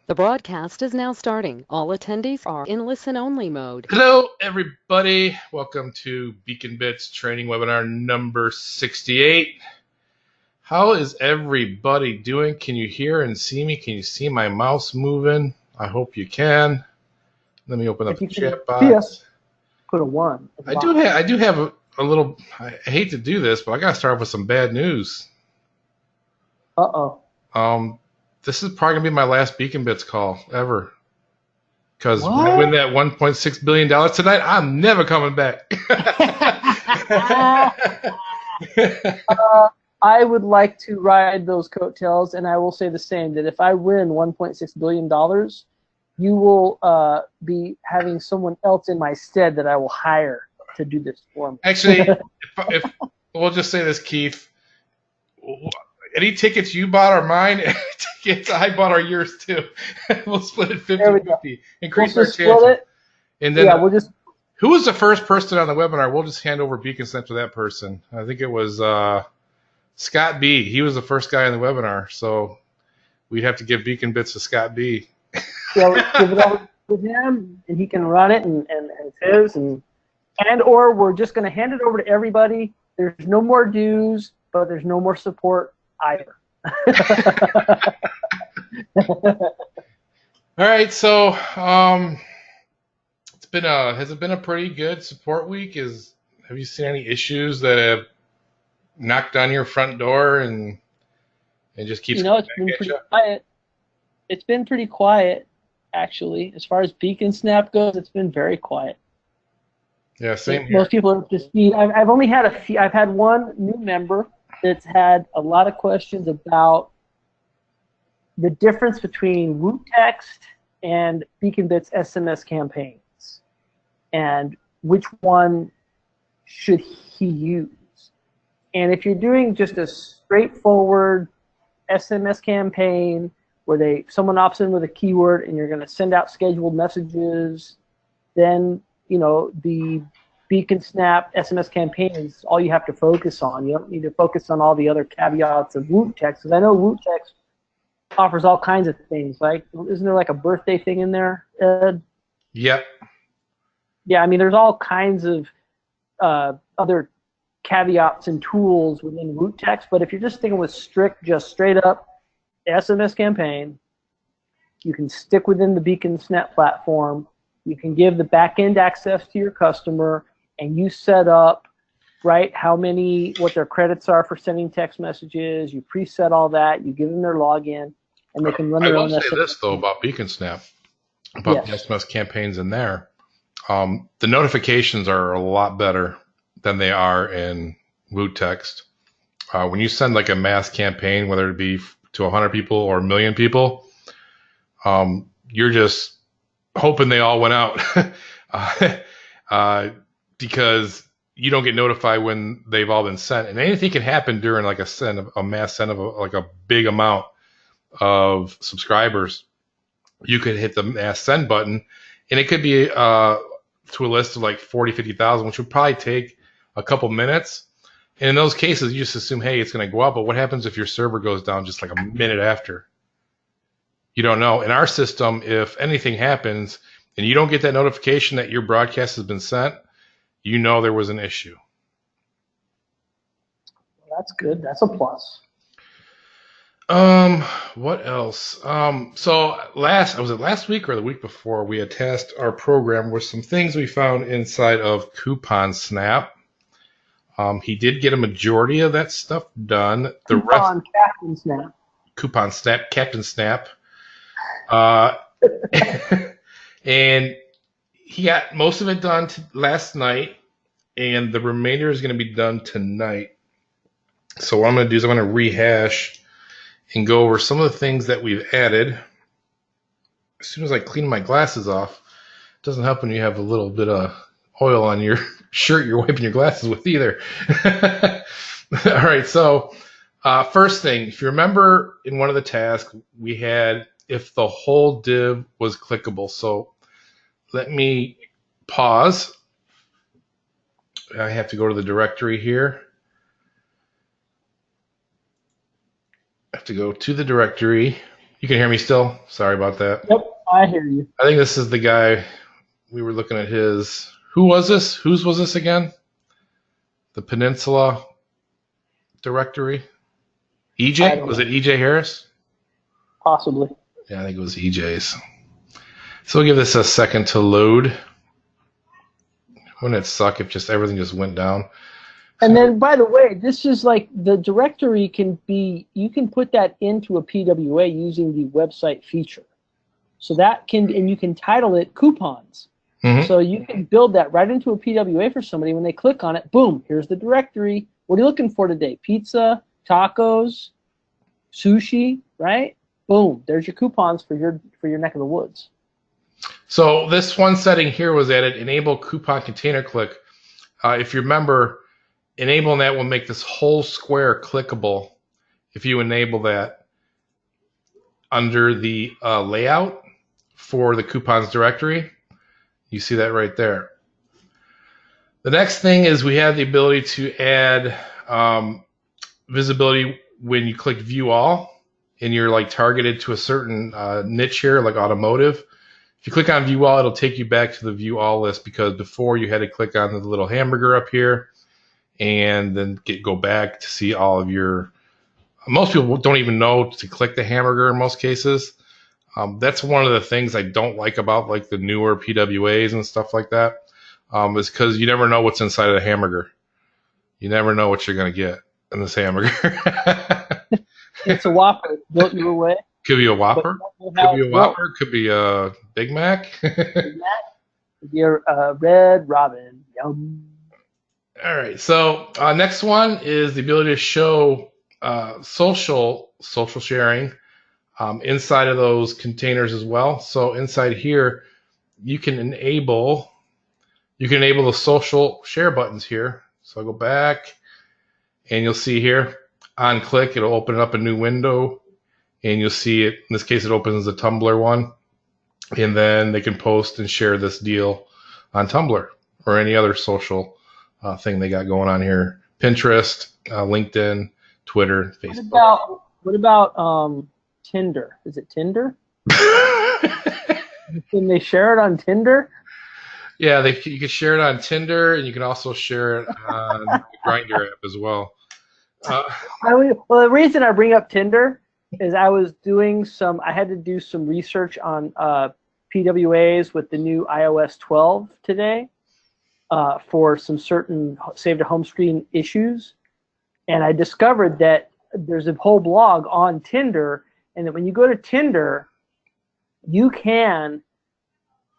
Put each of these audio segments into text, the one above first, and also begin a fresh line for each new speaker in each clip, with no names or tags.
The broadcast is now starting. All attendees are in listen-only mode.
Hello, everybody. Welcome to Beacon Bits training webinar number 68. How is everybody doing? Can you hear and see me? Can you see my mouse moving? I hope you can. Let me open up
If
the
you can
chat
see us,
box.
put a 1 at the
I do
bottom.
have I do have a little. I hate to do this, but I gotta start off with some bad news.
Uh-oh.
Um, this is probably gonna be my last Beacon Bits call ever. Because when I win
What?
that $1.6 billion tonight, I'm never coming back.
I would like to ride those coattails, and I will say the same, that if I win $1.6 billion, you will be having someone else in my stead that I will hire to do this for me.
Actually, if we'll just say this, Keith, any tickets you bought are mine. Any tickets I bought are yours too. We'll split it
There we go.
50-50.
We'll
Increase our
just split
chances.
it.
And then
Yeah, we'll just...
who was the first person on the webinar? We'll just hand over Beacon Snap to that person. I think it was Scott B. He was the first guy on the webinar, so we'd have to give Beacon Bits to Scott B.
Yeah, let's give it over to him, and he can run it, and it's his, and or we're just going to hand it over to everybody. There's no more dues, but there's no more support either.
All right, so it's been has it been a pretty good support week? Have you seen any issues that have knocked on your front door and just keeps coming
It's been
back at
pretty
you?
quiet. It's been pretty quiet, actually. As far as Beacon Snap goes, it's been very quiet.
Yeah, same here.
Most people are up to speed. I've only had a few. I've had one new member that's had a lot of questions about the difference between WooText and BeaconBits SMS campaigns, and which one should he use. And if you're doing just a straightforward SMS campaign where someone opts in with a keyword and you're going to send out scheduled messages, then the Beacon Snap SMS campaign is all you have to focus on. You don't need to focus on all the other caveats of WooText, because I know WooText offers all kinds of things. Like, isn't there like a birthday thing in there, Ed?
Yep.
Yeah, I mean, there's all kinds of other caveats and tools within WooText, but if you're just sticking with just straight up SMS campaign, you can stick within the Beacon Snap platform. You can give the back-end access to your customer, and you set up what their credits are for sending text messages. You preset all that. You give them their login, and they can run
I
their
will
own
say
SMS.
this though about Beacon Snap, about the
Yes.
SMS campaigns in there. The notifications are a lot better than they are in WooText. When you send like a mass campaign, whether it be to 100 people or a million people, you're just hoping they all went out uh, because you don't get notified when they've all been sent, and anything can happen during like a mass send of like a big amount of subscribers. You could hit the mass send button, and it could be to a list of like 40, 50,000, which would probably take a couple minutes. And in those cases, you just assume, hey, it's going to go up. But what happens if your server goes down just like a minute after? You don't know. In our system, if anything happens and you don't get that notification that your broadcast has been sent, you know there was an issue.
That's good. That's a plus.
What else? So was it last week or the week before, we had tasked our program with some things we found inside of Coupon Snap. He did get a majority of that stuff done. The rest,
Coupon Captain Snap.
Coupon Snap, Captain Snap. Uh, and he got most of it done last night, and the remainder is going to be done tonight. So what I'm going to do is I'm going to rehash and go over some of the things that we've added. As soon as I clean my glasses off, it doesn't help when you have a little bit of oil on your shirt you're wiping your glasses with either. All right, so first thing, if you remember in one of the tasks, we had if the whole div was clickable. So let me pause. I have to go to the directory here. I have to go to the directory. You can hear me still? Sorry about that.
Yep, I hear you.
I think this is the guy we were looking at his. Who was this? Whose was this again? The Peninsula directory? EJ? Was it EJ Harris?
Possibly.
Yeah, I think it was EJ's. So we'll give this a second to load. Wouldn't it suck if just everything just went down?
And then, by the way, this is like the directory can be, you can put that into a PWA using the website feature. So that can, and you can title it coupons.
Mm-hmm.
So you can build that right into a PWA for somebody. When they click on it, boom, here's the directory. What are you looking for today? Pizza, tacos, sushi, right? Boom, there's your coupons for your neck of the woods.
So this one setting here was added, enable coupon container click. If you remember, enabling that will make this whole square clickable if you enable that under the layout for the coupons directory. You see that right there. The next thing is we have the ability to add visibility when you click view all and you're like targeted to a certain niche here, like automotive. If you click on view all, it'll take you back to the view all list, because before you had to click on the little hamburger up here and then go back to see all of your, most people don't even know to click the hamburger in most cases. That's one of the things I don't like about like the newer PWAs and stuff like that, is because you never know what's inside of the hamburger. You never know what you're going to get in this hamburger.
It's a Whopper built your way.
Could be a Whopper. Could be a Whopper. Could be a Big Mac.
Big Mac. Could be a Red Robin. Yum.
All right. So next one is the ability to show social sharing inside of those containers as well. So inside here, you can enable the social share buttons here. So I'll go back, and you'll see here on click, it'll open up a new window. And you'll see it, in this case, it opens the Tumblr one. And then they can post and share this deal on Tumblr or any other social thing they got going on here. Pinterest, LinkedIn, Twitter, Facebook.
What about Tinder? Is it Tinder? Can they share it on Tinder?
Yeah, you can share it on Tinder, and you can also share it on the Grindr app as well.
Well, the reason I bring up Tinder is I had to do some research on PWAs with the new iOS 12 today for some certain save to home screen issues. And I discovered that there's a whole blog on Tinder, and that when you go to Tinder,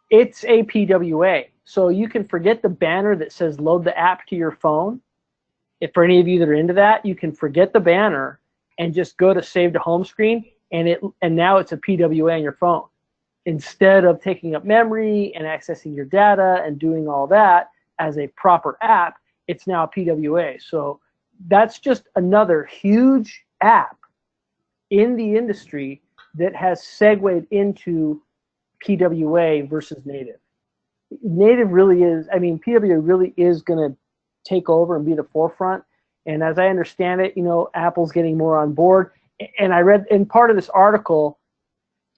it's a PWA. So you can forget the banner that says load the app to your phone. If for any of you that are into that, you can forget the banner and just go to save to home screen, and now it's a PWA on your phone. Instead of taking up memory and accessing your data and doing all that as a proper app, it's now a PWA. So that's just another huge app in the industry that has segued into PWA versus native. Native really is, PWA really is going to take over and be the forefront. And as I understand it, Apple's getting more on board. And I read in part of this article,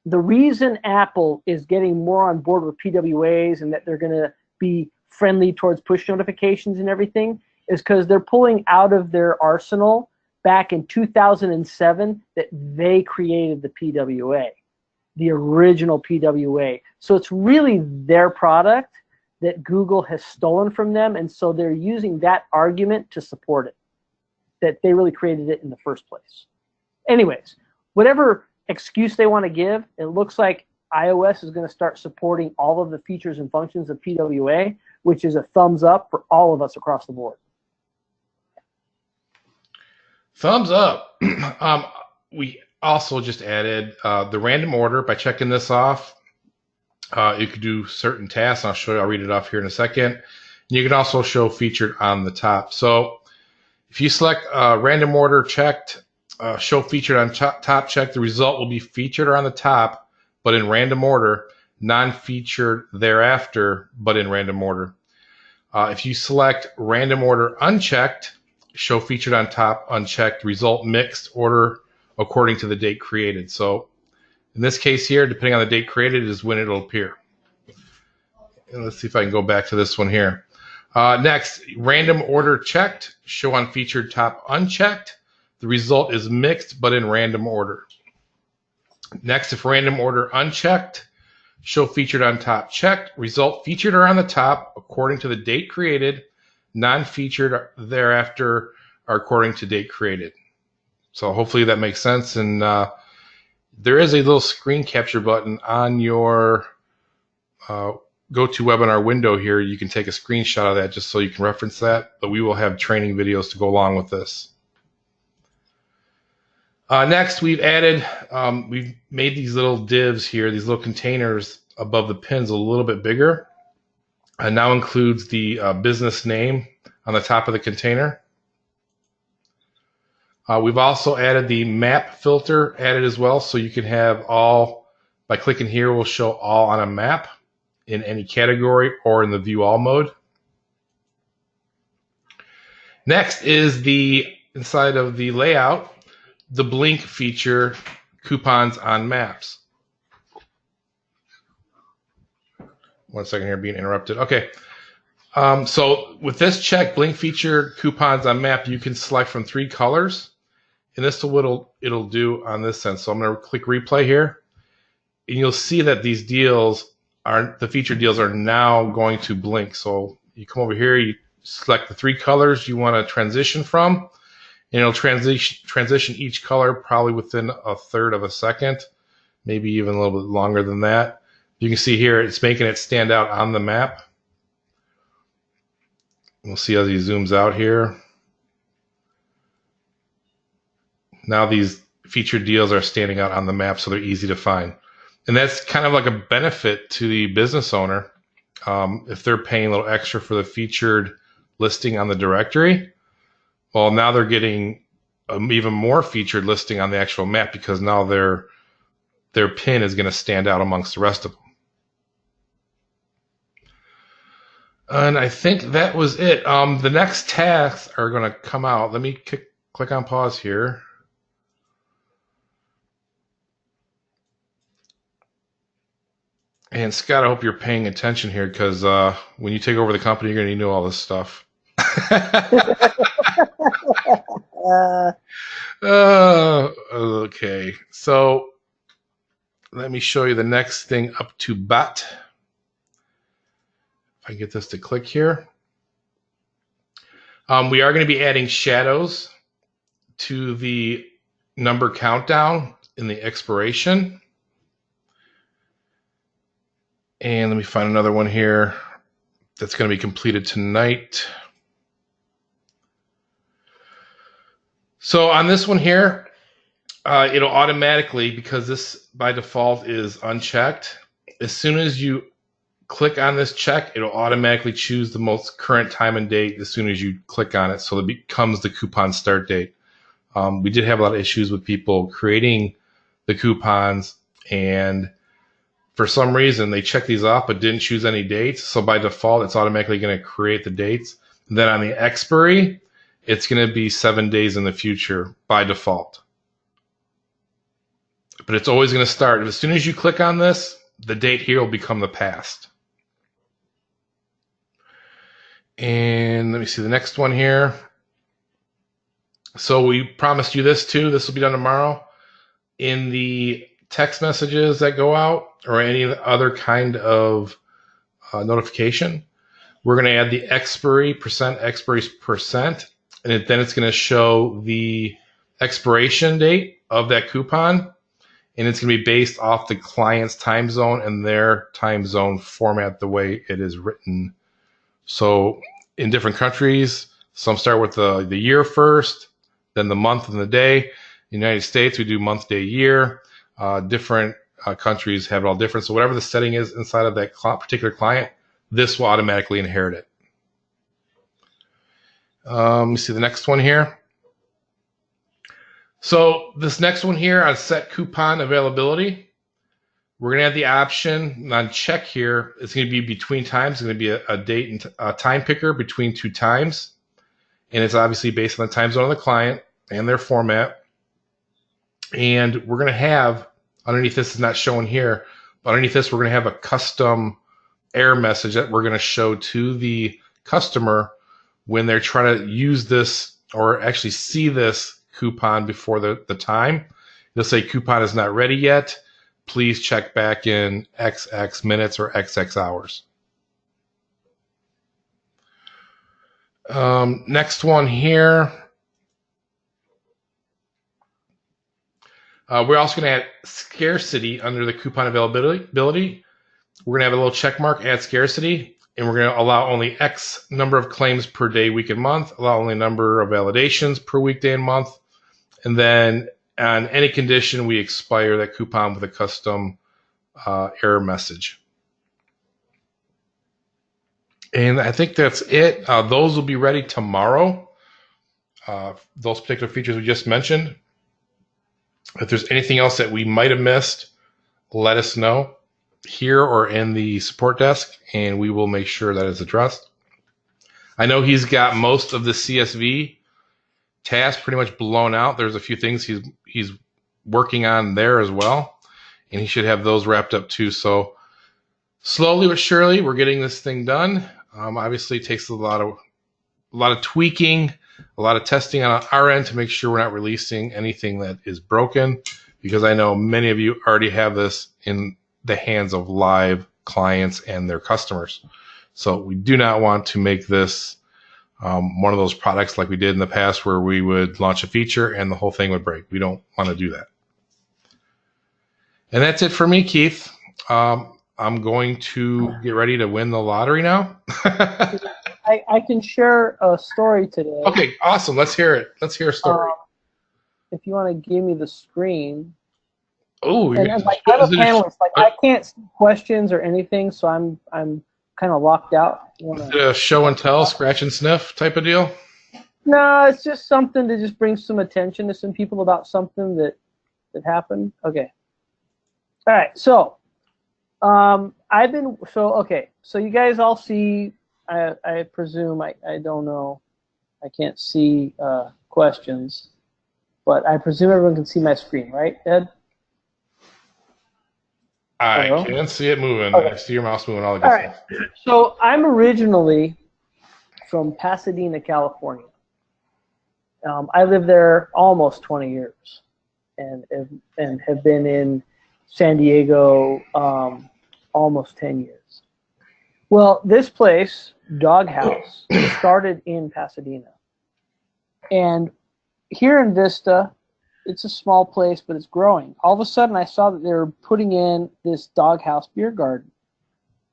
the reason Apple is getting more on board with PWAs and that they're going to be friendly towards push notifications and everything is because they're pulling out of their arsenal back in 2007 that they created the PWA, the original PWA. So it's really their product that Google has stolen from them, and so they're using that argument to support it, that they really created it in the first place. Anyways, whatever excuse they want to give, it looks like iOS is going to start supporting all of the features and functions of PWA, which is a thumbs up for all of us across the board.
Thumbs up. We also just added the random order. By checking this off, you could do certain tasks. I'll read it off here in a second. You can also show featured on the top. So if you select random order checked, show featured on top check, the result will be featured or on the top, but in random order, non-featured thereafter, but in random order. If you select random order unchecked, show featured on top unchecked, result mixed order according to the date created. So In this case here, depending on the date created, is when it'll appear. And let's see if I can go back to this one here. Next, random order checked, show on featured top unchecked. The result is mixed, but in random order. Next, if random order unchecked, show featured on top checked. Result featured are on the top according to the date created. Non-featured thereafter are according to date created. So hopefully that makes sense. And there is a little screen capture button on your GoToWebinar window here. You can take a screenshot of that just so you can reference that. But we will have training videos to go along with this. Next, we've made these little divs here, these little containers above the pins a little bit bigger. And now includes the business name on the top of the container. We've also added the map filter added as well, so you can have all, by clicking here, will show all on a map in any category or in the view all mode. Next is inside of the layout, the blink feature, coupons on maps. One second here, being interrupted. Okay. So with this check, blink feature, coupons on map, you can select from 3 colors. And this is what it'll do on this sense. So I'm going to click replay here. And you'll see that these deals the featured deals are now going to blink. So you come over here, you select the 3 colors you want to transition from. And it'll transition each color probably within 1/3 of a second, maybe even a little bit longer than that. You can see here it's making it stand out on the map. We'll see as he zooms out here. Now these featured deals are standing out on the map, so they're easy to find. And that's kind of like a benefit to the business owner. If they're paying a little extra for the featured listing on the directory, well, now they're getting even more featured listing on the actual map because now their pin is going to stand out amongst the rest of them. And I think that was it. The next tasks are going to come out. Let me click on pause here. And Scott, I hope you're paying attention here because when you take over the company, you're going to need to know all this stuff. Okay, so let me show you the next thing up to bat. If I get this to click here. We are going to be adding shadows to the number countdown in the expiration. And let me find another one here that's going to be completed tonight. So on this one here, it'll automatically, because this by default is unchecked, as soon as you click on this check, it'll automatically choose the most current time and date as soon as you click on it. So it becomes the coupon start date. We did have a lot of issues with people creating the coupons, and for some reason they checked these off but didn't choose any dates. So by default, it's automatically going to create the dates. And then on the expiry, it's going to be 7 days in the future by default. But it's always going to start. As soon as you click on this, the date here will become the past. And let me see the next one here. So we promised you this too. This will be done tomorrow. In the text messages that go out or any other kind of notification, we're going to add the expiry percent, and then it's going to show the expiration date of that coupon, and it's going to be based off the client's time zone and their time zone format the way it is written. So in different countries, some start with the year first, then the month and the day. In the United States, we do month, day, year. Different countries have it all different. So whatever the setting is inside of that particular client, this will automatically inherit it. Let me see the next one here. So this next one here on set coupon availability, we're going to add the option on check here. It's going to be between times. It's going to be a date and a time picker between 2 times. And it's obviously based on the time zone of the client and their format. And we're going to have underneath this is not shown here, but underneath this we're going to have a custom error message that we're going to show to the customer when they're trying to use this or actually see this coupon before the time. It'll say coupon is not ready yet. Please check back in XX minutes or XX hours. Next one here. We're also going to add scarcity under the coupon availability. We're going to have a little check mark, add scarcity, and we're going to allow only X number of claims per day, week, and month, allow only number of validations per weekday and month, and then on any condition, we expire that coupon with a custom error message. And I think that's it. Those will be ready tomorrow. Those particular features we just mentioned. If there's anything else that we might have missed, let us know here or in the support desk, and we will make sure that is addressed. I know he's got most of the CSV tasks pretty much blown out. There's a few things he's working on there as well, and he should have those wrapped up too. So slowly but surely, we're getting this thing done. Obviously, it takes a lot of tweaking, a lot of testing on our end to make sure we're not releasing anything that is broken, because I know many of you already have this in the hands of live clients and their customers. So we do not want to make this one of those products like we did in the past where we would launch a feature and the whole thing would break. We don't want to do that. And that's it for me, Keith. I'm going to get ready to win the lottery now.
I can share a story today.
Okay, awesome. Let's hear it. Let's hear a story.
If you want to give me the screen.
Oh,
and like I'm a panelist, like I can't see questions or anything, so I'm kind of locked out.
Is it a show and tell, scratch and sniff type of deal?
No, it's just something to just bring some attention to some people about something that happened. Okay. All right. So, so you guys all see. I presume I don't know. I can't see questions, but I presume everyone can see my screen, right, Ed?
I can see it moving. Okay. I see your mouse moving. All the good stuff.
So I'm originally from Pasadena, California. I lived there almost 20 years, and have been in San Diego almost 10 years. Well, this place, Doghouse, started in Pasadena, and here in Vista, it's a small place, but it's growing. All of a sudden, I saw that they were putting in this Doghouse beer garden.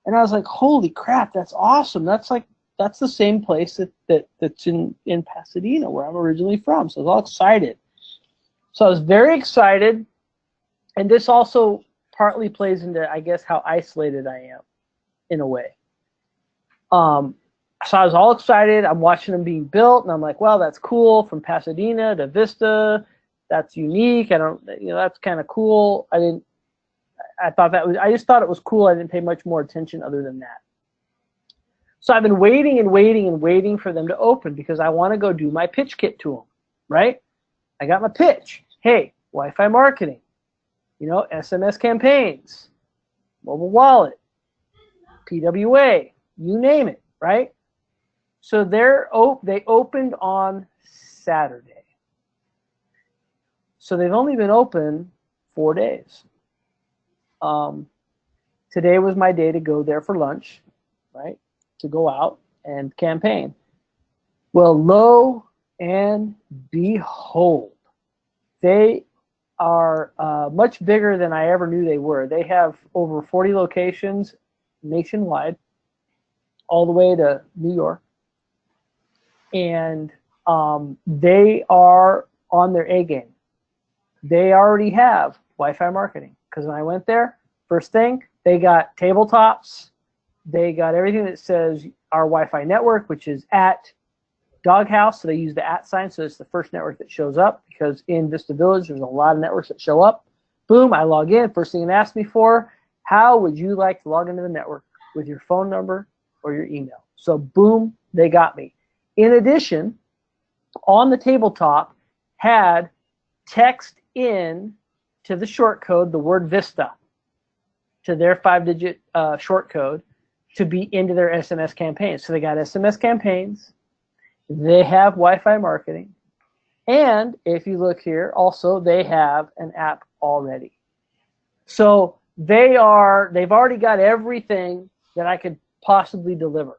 And I was like, holy crap, that's awesome. That's the same place that's in Pasadena, where I'm originally from. So I was all excited. So I was very excited. And this also partly plays into, I guess, how isolated I am, in a way. So I was all excited. I'm watching them being built, and I'm like, well, that's cool. From Pasadena to Vista. That's unique. That's kind of cool. I just thought it was cool. I didn't pay much more attention other than that. So I've been waiting and waiting and waiting for them to open because I want to go do my pitch kit to them, right? I got my pitch. Hey, Wi-Fi marketing, SMS campaigns, mobile wallet, PWA, you name it, right? So they opened on Saturday. So they've only been open 4 days. Today was my day to go there for lunch, right? To go out and campaign. Well, lo and behold, they are much bigger than I ever knew they were. They have over 40 locations nationwide, all the way to New York. And they are on their A game. They already have Wi-Fi marketing, because when I went there, first thing, they got tabletops. They got everything that says our Wi-Fi network, which is at Doghouse. So they use the @ sign, so it's the first network that shows up, because in Vista Village, there's a lot of networks that show up. Boom, I log in. First thing it asks me for, how would you like to log into the network, with your phone number or your email? So boom, they got me. In addition, on the tabletop had text in to the short code, the word Vista, to their 5-digit short code to be into their SMS campaigns. So they got SMS campaigns. They have Wi-Fi marketing. And if you look here, also they have an app already. So they've already got everything that I could possibly deliver.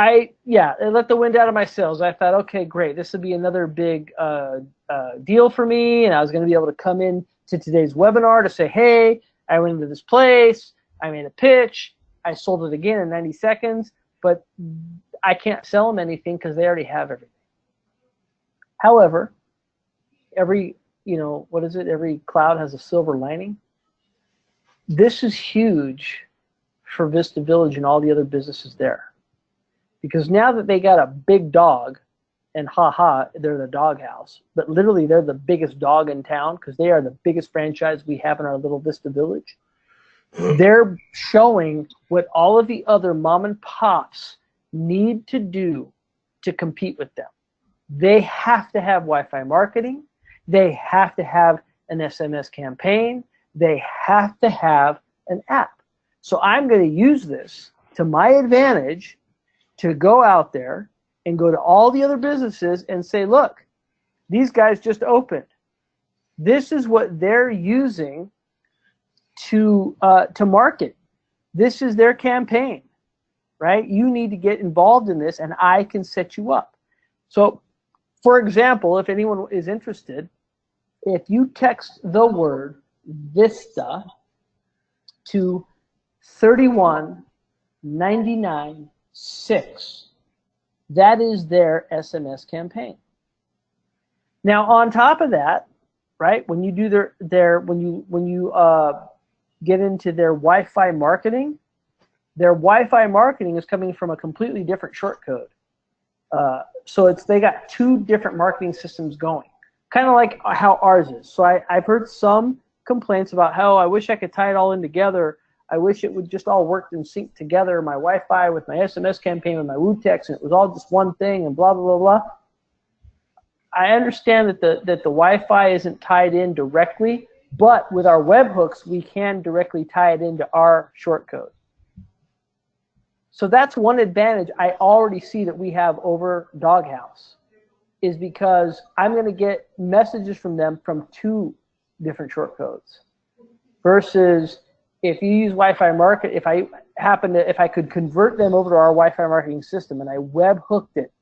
It let the wind out of my sails. I thought, okay, great. This would be another big deal for me. And I was going to be able to come in to today's webinar to say, hey, I went into this place. I made a pitch. I sold it again in 90 seconds. But I can't sell them anything because they already have everything. However, every cloud has a silver lining. This is huge for Vista Village and all the other businesses there. Because now that they got a big dog, and they're the doghouse, but literally they're the biggest dog in town because they are the biggest franchise we have in our little Vista Village. They're showing what all of the other mom and pops need to do to compete with them. They have to have Wi-Fi marketing. They have to have an SMS campaign. They have to have an app. So I'm going to use this to my advantage to go out there and go to all the other businesses and say, look, these guys just opened. This is what they're using to market. This is their campaign, right? You need to get involved in this, and I can set you up. So, for example, if anyone is interested, if you text the word Vista to 31996, that is their SMS campaign. Now, on top of that, right, when you do when you get into their Wi-Fi marketing is coming from a completely different short code. So they got two different marketing systems going, kind of like how ours is. So I've heard some complaints about how I wish I could tie it all in together. I wish it would just all work and sync together, my Wi-Fi with my SMS campaign with my WooText, and it was all just one thing and blah, blah, blah, blah. I understand that the Wi-Fi isn't tied in directly, but with our webhooks, we can directly tie it into our shortcode. So that's one advantage I already see that we have over Doghouse, is because I'm going to get messages from them from two different shortcodes versus if you use Wi-Fi market, if I could convert them over to our Wi-Fi marketing system and I web hooked it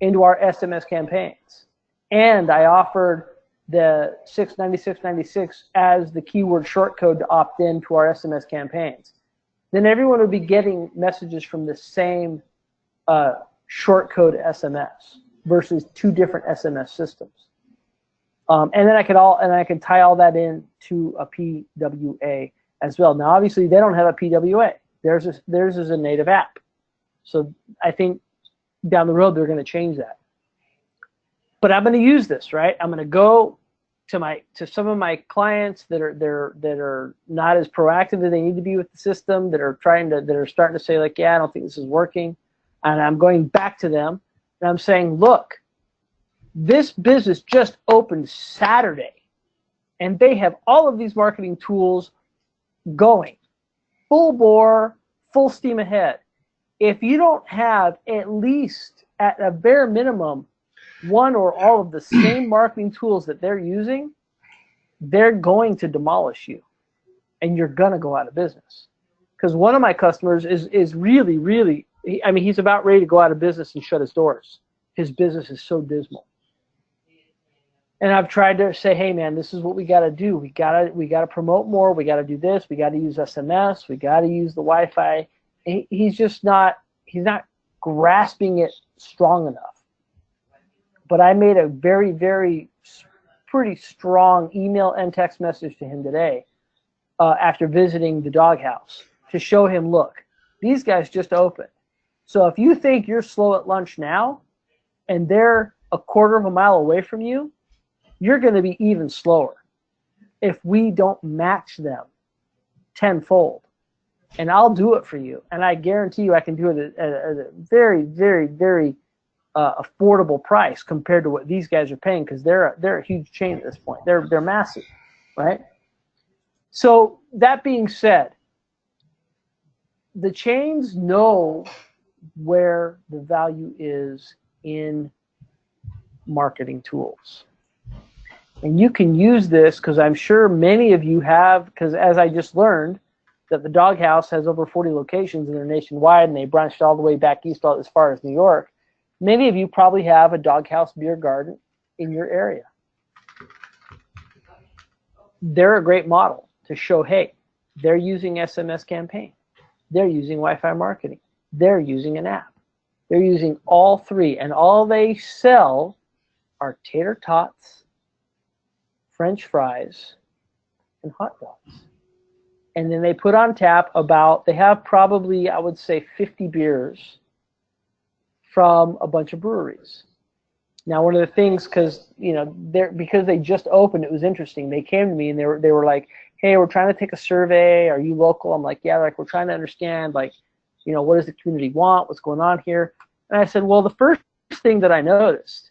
into our SMS campaigns, and I offered the 69696 as the keyword shortcode to opt in to our SMS campaigns, then everyone would be getting messages from the same shortcode SMS versus two different SMS systems. And then I could tie all that in to a PWA as well. Now, obviously, they don't have a PWA. Theirs is a native app. So I think down the road they're going to change that. But I'm going to use this, right? I'm going to go to some of my clients that are not as proactive as they need to be with the system, that are starting to say like, yeah, I don't think this is working, and I'm going back to them and I'm saying, look, this business just opened Saturday, and they have all of these marketing tools going full bore, full steam ahead. If you don't have at least at a bare minimum one or all of the same marketing tools that they're using, they're going to demolish you, and you're gonna go out of business. Because one of my customers is really, really, I mean, he's about ready to go out of business and shut his doors. His business is so dismal. And I've tried to say, hey man, this is what we gotta do. We gotta promote more. We gotta do this. We gotta use SMS. We gotta use the Wi-Fi. He's not grasping it strong enough. But I made a very, very pretty strong email and text message to him today after visiting the Doghouse to show him, look, these guys just opened. So if you think you're slow at lunch now and they're a quarter of a mile away from you, you're going to be even slower if we don't match them tenfold. And I'll do it for you. And I guarantee you I can do it at a very, very, very affordable price compared to what these guys are paying, because they're a huge chain at this point. They're massive. right? So that being said, the chains know where the value is in marketing tools. And you can use this because I'm sure many of you have, because as I just learned, that the Doghouse has over 40 locations and they're nationwide and they branched all the way back east as far as New York. Many of you probably have a Doghouse beer garden in your area. They're a great model to show, hey, they're using SMS campaign. They're using Wi-Fi marketing. They're using an app. They're using all three, and all they sell are tater tots, French fries, and hot dogs. And then they put on tap they have probably, I would say, 50 beers from a bunch of breweries. Now, one of the things, because they just opened, it was interesting. They came to me and they were like, hey, we're trying to take a survey. Are you local? I'm like, yeah. Like, we're trying to understand, like, what does the community want? What's going on here? And I said, well, the first thing that I noticed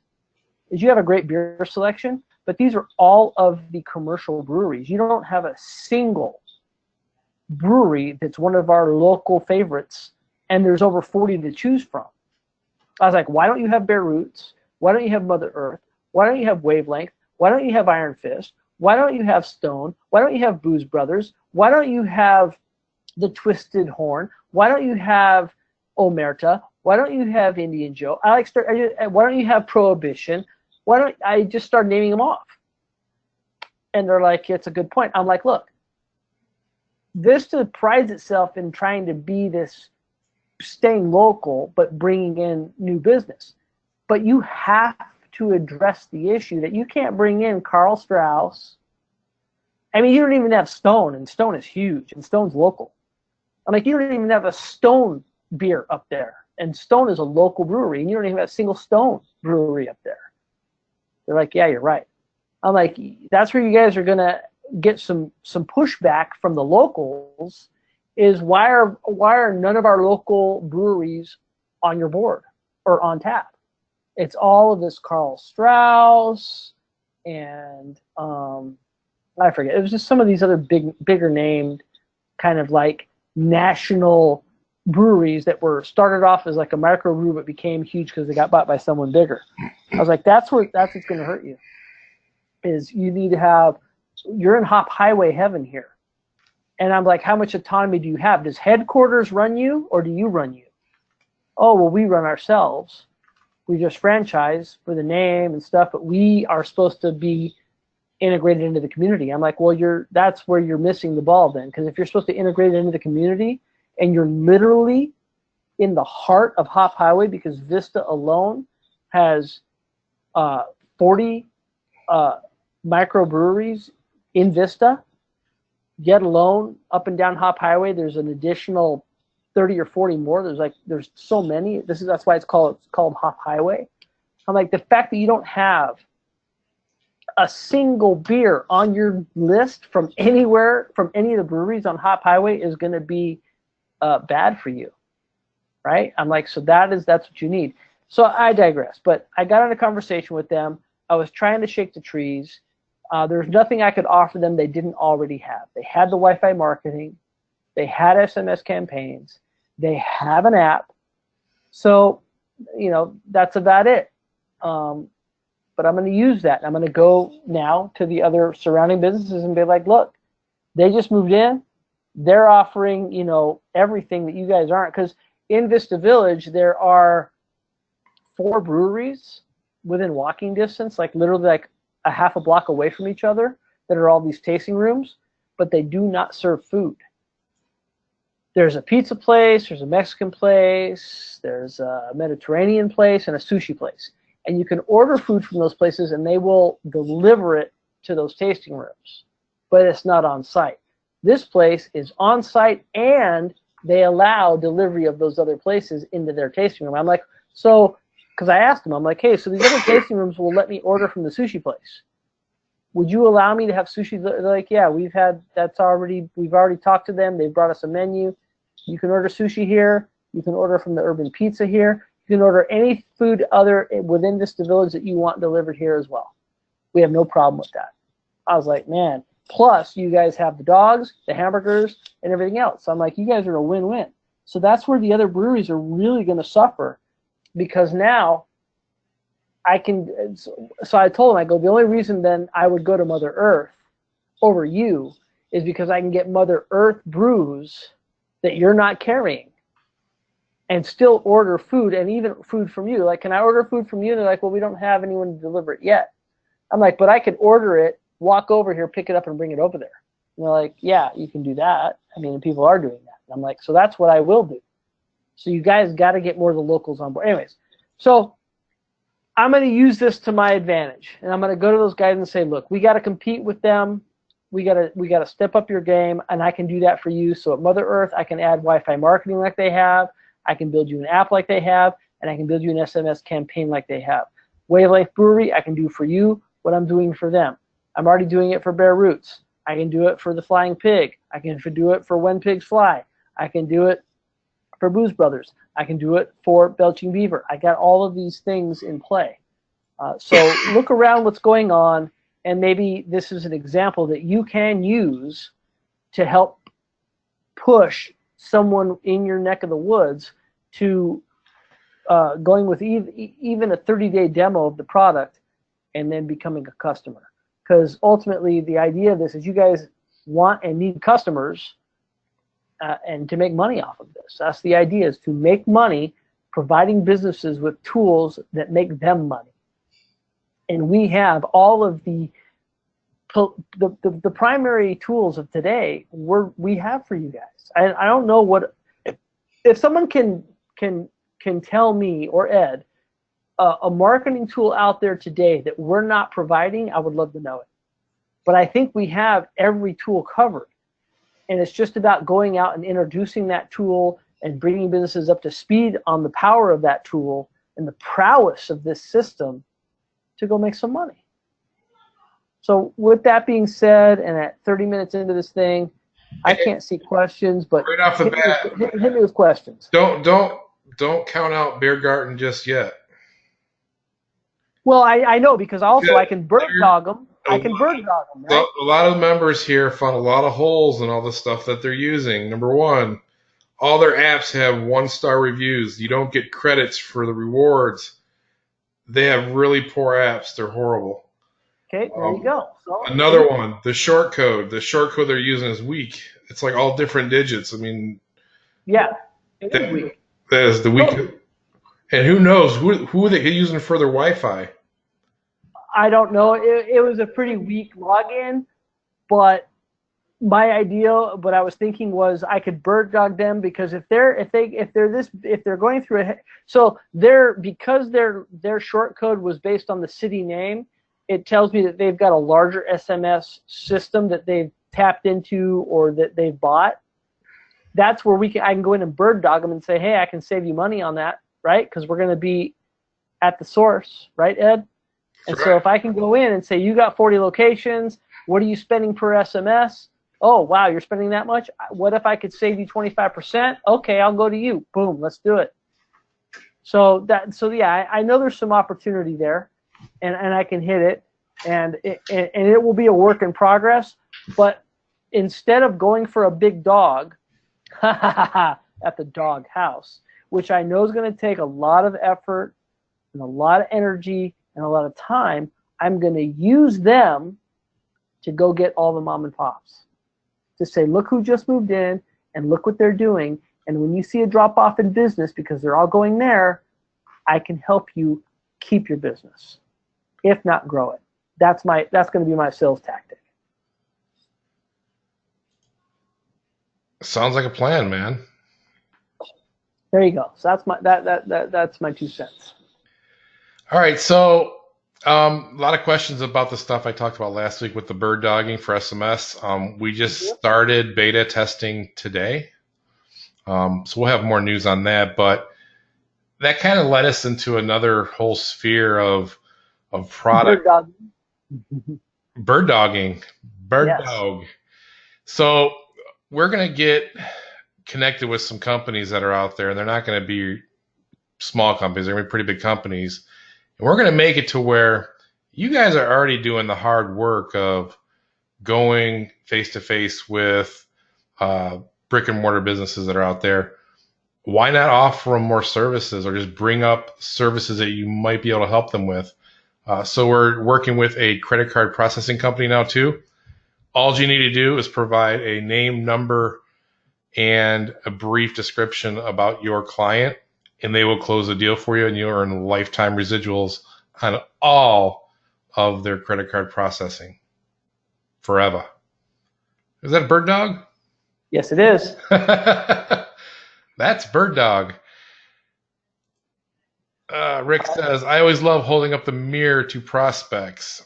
is you have a great beer selection, but these are all of the commercial breweries. You don't have a single brewery that's one of our local favorites, and there's over 40 to choose from. I was like, why don't you have Bare Roots? Why don't you have Mother Earth? Why don't you have Wavelength? Why don't you have Iron Fist? Why don't you have Stone? Why don't you have Booze Brothers? Why don't you have the Twisted Horn? Why don't you have Omerta? Why don't you have Indian Joe? Why don't you have Prohibition? Why don't I just start naming them off? And they're like, it's a good point. I'm like, look, Vista prides itself in trying to be this staying local but bringing in new business. But you have to address the issue that you can't bring in Karl Strauss. I mean, you don't even have Stone, and Stone is huge, and Stone's local. I'm like, you don't even have a Stone beer up there, and Stone is a local brewery, and you don't even have a single Stone brewery up there. They're like, yeah, you're right. I'm like, that's where you guys are going to get some pushback from the locals, is why are none of our local breweries on your board or on tap? It's all of this Karl Strauss and I forget. It was just some of these other bigger named kind of like national breweries that were started off as like a microbrew but became huge because they got bought by someone bigger. I was like, that's what's going to hurt you. Is you need to have, you're in Hop Highway heaven here. And I'm like, how much autonomy do you have? Does headquarters run you or do you run you? Oh, well, we run ourselves. We just franchise for the name and stuff, but we are supposed to be integrated into the community. I'm like, well, that's where you're missing the ball then, because if you're supposed to integrate it into the community and you're literally in the heart of Hop Highway, because Vista alone has 40 microbreweries in Vista, yet alone up and down Hop Highway, there's an additional 30 or 40 more. There's so many. That's why it's called Hop Highway. I'm like, the fact that you don't have a single beer on your list from anywhere, from any of the breweries on Hop Highway, is going to be bad for you, right? I'm like, so that's what you need. So I digress, but I got in a conversation with them. I was trying to shake the trees. There's nothing I could offer them they didn't already have. They had the Wi-Fi marketing. They had SMS campaigns. They have an app. So, that's about it. But I'm going to use that. I'm going to go now to the other surrounding businesses and be like, look, they just moved in. They're offering, everything that you guys aren't. Because in Vista Village, there are 4 breweries within walking distance, like literally like a half a block away from each other, that are all these tasting rooms, but they do not serve food. There's a pizza place, there's a Mexican place, there's a Mediterranean place, and a sushi place. And you can order food from those places, and they will deliver it to those tasting rooms. But it's not on site. This place is on site, and they allow delivery of those other places into their tasting room. I'm like, so, because I asked them, I'm like, hey, so these other tasting rooms will let me order from the sushi place. Would you allow me to have sushi? They're like, yeah, we've already talked to them. They brought us a menu. You can order sushi here. You can order from the Urban Pizza here. You can order any food other within Vista Village that you want delivered here as well. We have no problem with that. I was like, man, Plus, you guys have the dogs, the hamburgers, and everything else. So I'm like, you guys are a win-win. So that's where the other breweries are really going to suffer, because now I can. So I told them, I go, the only reason then I would go to Mother Earth over you is because I can get Mother Earth brews that you're not carrying, and still order food, and even food from you. Like, can I order food from you? And they're like, well, we don't have anyone to deliver it yet. I'm like, but I could order it, walk over here, pick it up, and bring it over there. And they're like, yeah, you can do that. I mean, people are doing that. And I'm like, so that's what I will do. So you guys got to get more of the locals on board. Anyways, so I'm going to use this to my advantage, and I'm going to go to those guys and say, look, we got to compete with them. We got to step up your game, and I can do that for you. So at Mother Earth, I can add Wi-Fi marketing like they have. I can build you an app like they have, and I can build you an SMS campaign like they have. Wavelength Brewery, I can do for you what I'm doing for them. I'm already doing it for Bare Roots. I can do it for the Flying Pig. I can do it for When Pigs Fly. I can do it for Booze Brothers. I can do it for Belching Beaver. I got all of these things in play. So look around what's going on, and maybe this is an example that you can use to help push someone in your neck of the woods to going with even a 30-day demo of the product and then becoming a customer. Because ultimately the idea of this is you guys want and need customers and to make money off of this. That's the idea, is to make money providing businesses with tools that make them money. And we have all of the primary tools of today we have for you guys. I don't know what, if someone can tell me or Ed a marketing tool out there today that we're not providing, I would love to know it. But I think we have every tool covered. And it's just about going out and introducing that tool and bringing businesses up to speed on the power of that tool and the prowess of this system to go make some money. So with that being said, and at 30 minutes into this thing, I can't see questions, but
right off the bat,
hit me with questions.
Don't count out Beer Garden just yet.
Well, I know, because also I can bird dog them. I can bird dog them, right?
A lot of members here found a lot of holes in all the stuff that they're using. Number one, all their apps have 1-star reviews. You don't get credits for the rewards. They have really poor apps. They're horrible.
Okay, there you go. So,
another one, the short code. The short code they're using is weak. It's like all different digits. I mean,
yeah, it is weak.
That is the weak. Oh. And who knows who are they using for their Wi-Fi?
I don't know. It was a pretty weak login, but my idea, what I was thinking was I could bird dog them, because if they're going through because their short code was based on the city name, it tells me that they've got a larger SMS system that they've tapped into or that they've bought. That's where I can go in and bird dog them and say, hey, I can save you money on that, right? Because we're going to be at the source, right, Ed? And so if I can go in and say, you got 40 locations, what are you spending per SMS? Oh, wow, you're spending that much? What if I could save you 25%? Okay, I'll go to you. Boom, let's do it. So yeah, I know there's some opportunity there, and I can hit it, and it will be a work in progress. But instead of going for a big dog at the dog house, which I know is going to take a lot of effort and a lot of energy and a lot of time, I'm going to use them to go get all the mom and pops. To say, look who just moved in, and look what they're doing. And when you see a drop off in business because they're all going there, I can help you keep your business, if not grow it. That's going to be my sales tactic.
Sounds like a plan, man.
There you go. So that's my 2 cents.
All right, so a lot of questions about the stuff I talked about last week with the bird dogging for SMS. We just started beta testing today, so we'll have more news on that. But that kind of led us into another whole sphere of product. Bird dogging. Dog. So we're going to get connected with some companies that are out there, and they're not going to be small companies. They're going to be pretty big companies. And we're going to make it to where you guys are already doing the hard work of going face to face with brick and mortar businesses that are out there, why not offer them more services or just bring up services that you might be able to help them with? So we're working with a credit card processing company now too. All you need to do is provide a name, number, and a brief description about your client, and they will close the deal for you, and you'll earn lifetime residuals on all of their credit card processing forever. Is that a bird dog?
Yes, it is.
That's bird dog. Rick says, I always love holding up the mirror to prospects.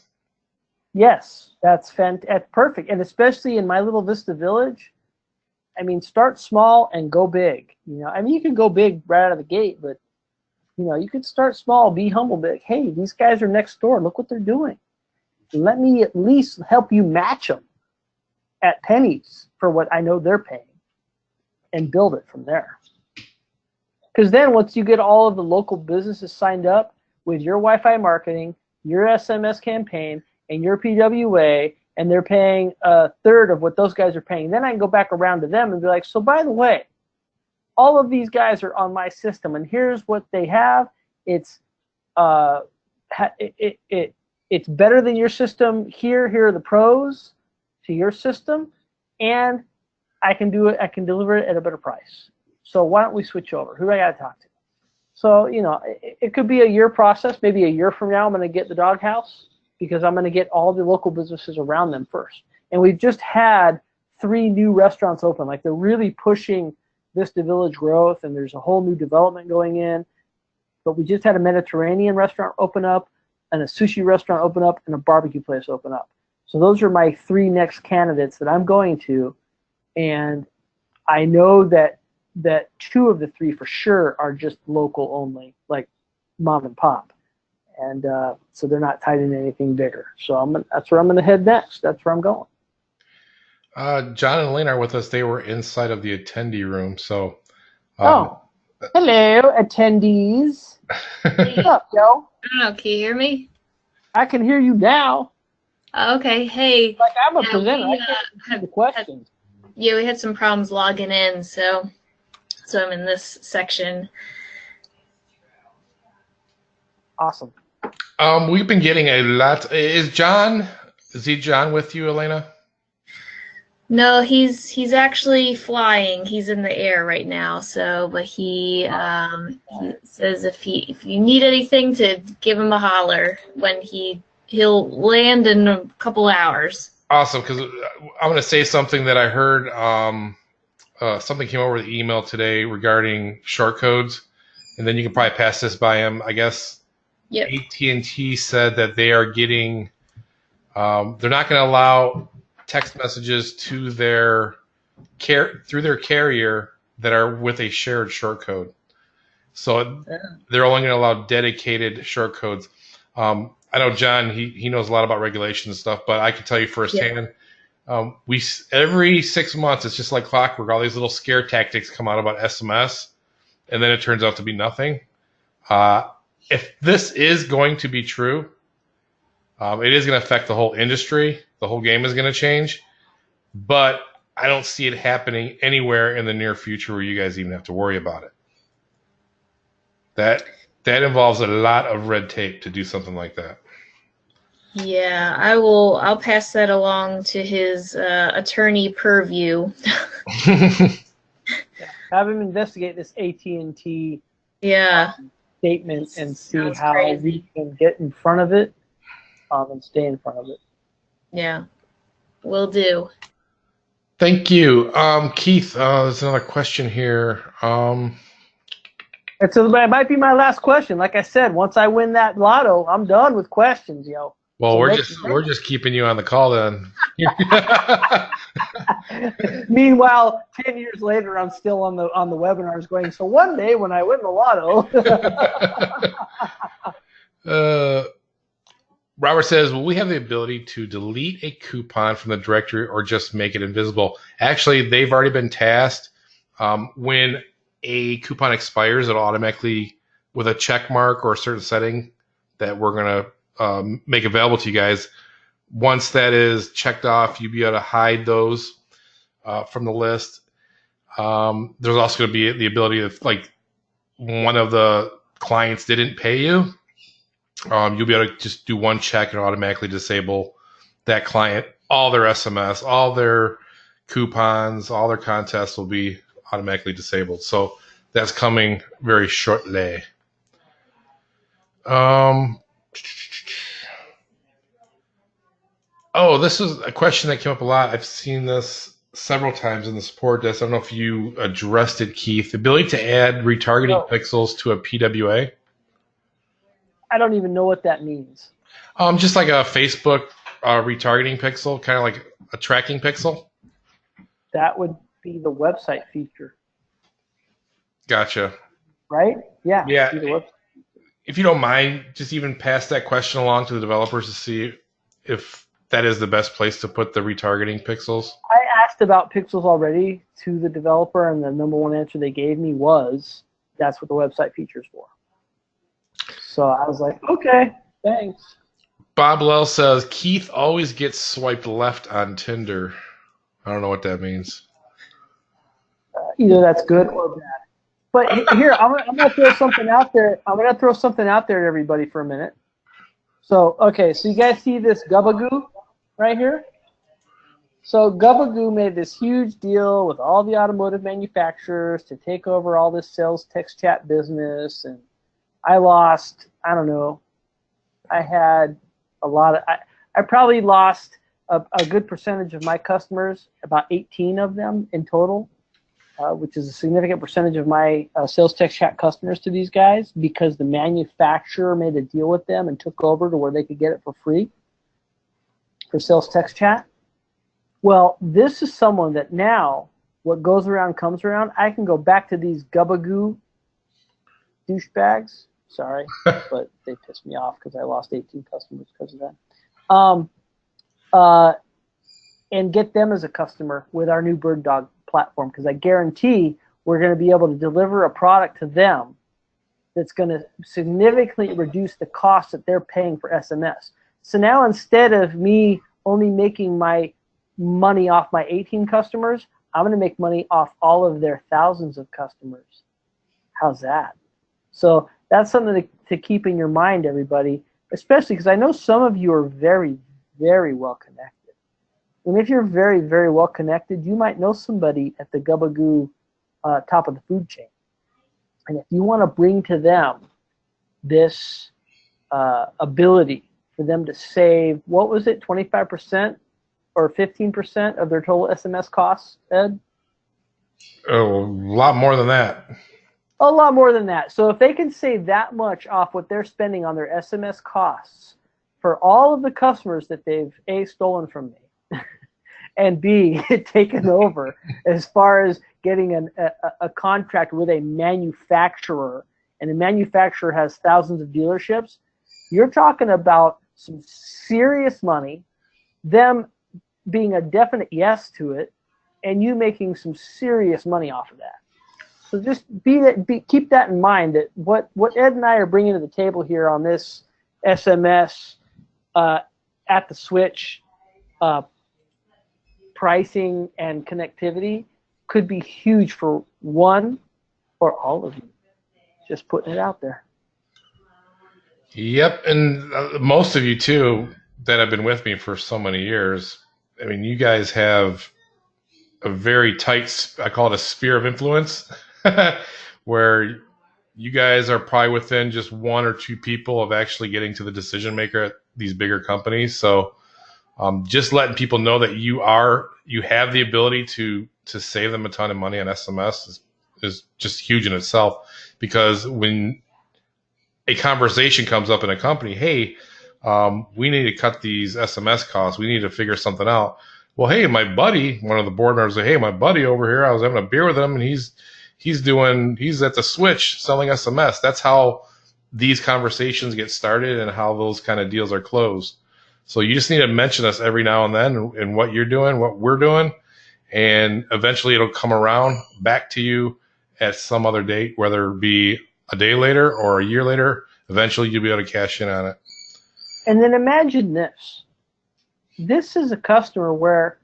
Yes, that's perfect. And especially in my little Vista Village, I mean, start small and go big. I mean, you can go big right out of the gate, but, you could start small, be humble, be like, hey, these guys are next door. Look what they're doing. Let me at least help you match them at pennies for what I know they're paying and build it from there. Because then once you get all of the local businesses signed up with your Wi-Fi marketing, your SMS campaign, and your PWA, and they're paying a third of what those guys are paying, then I can go back around to them and be like, so by the way, all of these guys are on my system, and here's what they have. It's it's better than your system here. Here are the pros to your system, and I can do it. I can deliver it at a better price. So why don't we switch over? Who do I got to talk to? So, it could be a year process. Maybe a year from now, I'm going to get the doghouse because I'm going to get all the local businesses around them first. And we've just had 3 new restaurants open. Like, they're really pushing Vista Village growth, and there's a whole new development going in. But we just had a Mediterranean restaurant open up, and a sushi restaurant open up, and a barbecue place open up. So those are my 3 next candidates that I'm going to. And I know that 2 of the 3 for sure are just local only, like mom and pop, and so they're not tied into anything bigger. So that's where I'm going to head next. That's where I'm going.
John and Lane are with us. They were inside of the attendee room. So,
hello, attendees. What's up, yo?
I don't know. Can you hear me?
I can hear you now.
Okay. Hey.
Like, I'm a presenter. I can't see the questions.
Yeah, we had some problems logging in, so I'm in this section.
Awesome.
We've been getting a lot. Is John with you, Elena?
No, he's actually flying. He's in the air right now. So, but he says if you need anything, to give him a holler when he'll land in a couple hours.
Awesome, because I'm going to say something that I heard. Something came over the email today regarding short codes, and then you can probably pass this by him. I guess
Yep.
AT&T said that they are getting. They're not going to allow text messages to through their carrier that are with a shared short code. So they're only going to allow dedicated short codes. I know John, he knows a lot about regulations and stuff, but I can tell you firsthand, we every 6 months, it's just like clockwork. All these little scare tactics come out about SMS, and then it turns out to be nothing. If this is going to be true, it is going to affect the whole industry. The whole game is going to change, but I don't see it happening anywhere in the near future where you guys even have to worry about it. That involves a lot of red tape to do something like that.
Yeah, I'll pass that along to his attorney purview.
Have him investigate this AT&T statement and see
Sounds
how
crazy.
we can get in front of it and stay in front of it.
Yeah, will do.
Thank you. Keith, there's another question here.
And so it might be my last question. Like I said, once I win that lotto, I'm done with questions, yo.
Well,
So
we're just keeping you on the call then.
Meanwhile, 10 years later, I'm still on the webinars going, so one day when I win the lotto.
Robert says, will we have the ability to delete a coupon from the directory or just make it invisible? Actually, they've already been tasked. When a coupon expires, it'll automatically, with a check mark or a certain setting that we're going to make available to you guys, once that is checked off, you'll be able to hide those from the list. There's also going to be the ability of, like, one of the clients didn't pay you, you'll be able to just do one check and automatically disable that client. All their SMS, all their coupons, all their contests will be automatically disabled. So that's coming very shortly. Oh, this is a question that came up a lot. I've seen this several times in the support desk. I don't know if you addressed it, Keith. The ability to add retargeting pixels to a PWA.
I don't even know what that means.
Just like a Facebook retargeting pixel, kind of like a tracking pixel.
That would be the website feature.
Gotcha.
Right? Yeah.
Yeah. If you don't mind, just even pass that question along to the developers to see if that is the best place to put the retargeting pixels.
I asked about pixels already to the developer, and the number one answer they gave me was that's what the website feature is for. So I was like, okay, thanks.
Bob Lell says, Keith always gets swiped left on Tinder. I don't know what that means.
Either that's good or bad. But here, I'm gonna throw something out there. I'm gonna throw something out there to everybody for a minute. So, okay, so you guys see this Gubagoo right here? So Gubagoo made this huge deal with all the automotive manufacturers to take over all this sales text chat business, and I lost, I don't know, I had a lot of, I probably lost a good percentage of my customers, about 18 of them in total, which is a significant percentage of my sales text chat customers to these guys, because the manufacturer made a deal with them and took over to where they could get it for free for sales text chat. Well, this is someone that now, what goes around comes around. I can go back to these Gubagoo douchebags. Sorry, but they pissed me off because I lost 18 customers because of that. And get them as a customer with our new BirdDog platform, because I guarantee we're going to be able to deliver a product to them that's going to significantly reduce the cost that they're paying for SMS. So now, instead of me only making my money off my 18 customers, I'm going to make money off all of their thousands of customers. How's that? So that's something to keep in your mind, everybody, especially because I know some of you are very, very well connected. And if you're very, very well connected, you might know somebody at the Gubagoo top of the food chain. And if you want to bring to them this ability for them to save, what was it, 25% or 15% of their total SMS costs, Ed?
Oh, a lot more than that.
A lot more than that. So if they can save that much off what they're spending on their SMS costs for all of the customers that they've A, stolen from me, and B, taken over as far as getting a contract with a manufacturer, and the manufacturer has thousands of dealerships, you're talking about some serious money, them being a definite yes to it, and you making some serious money off of that. So just keep that in mind, that what Ed and I are bringing to the table here on this SMS at the switch pricing and connectivity could be huge for one or all of you. Just putting it out there.
Yep, and most of you too that have been with me for so many years. I mean, you guys have a very tight, I call it a sphere of influence, where you guys are probably within just one or two people of actually getting to the decision maker at these bigger companies. So just letting people know that you have the ability to save them a ton of money on SMS is just huge in itself, because when a conversation comes up in a company, hey, we need to cut these SMS costs, we need to figure something out. Well, hey, my buddy, one of the board members said, hey, my buddy over here, I was having a beer with him, and he's at the switch selling SMS. That's how these conversations get started and how those kind of deals are closed. So you just need to mention us every now and then and what you're doing, what we're doing, and eventually it'll come around back to you at some other date, whether it be a day later or a year later. Eventually you'll be able to cash in on it.
And then imagine this. this is a customer where